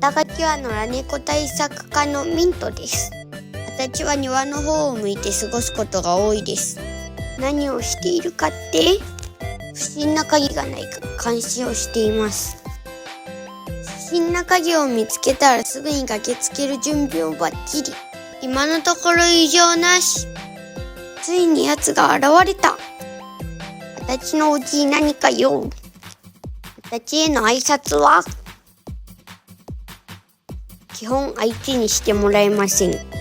肩書きは野良猫対策課のミントです。私は庭の方を向いて過ごすことが多いです。何をしているかって不審な鍵がないか監視をしています。不審な鍵を見つけたらすぐに駆けつける準備をバッチリ。今のところ異常なし。ついに奴が現れた。私のうちに何か用。私への挨拶は基本相手にしてもらえません。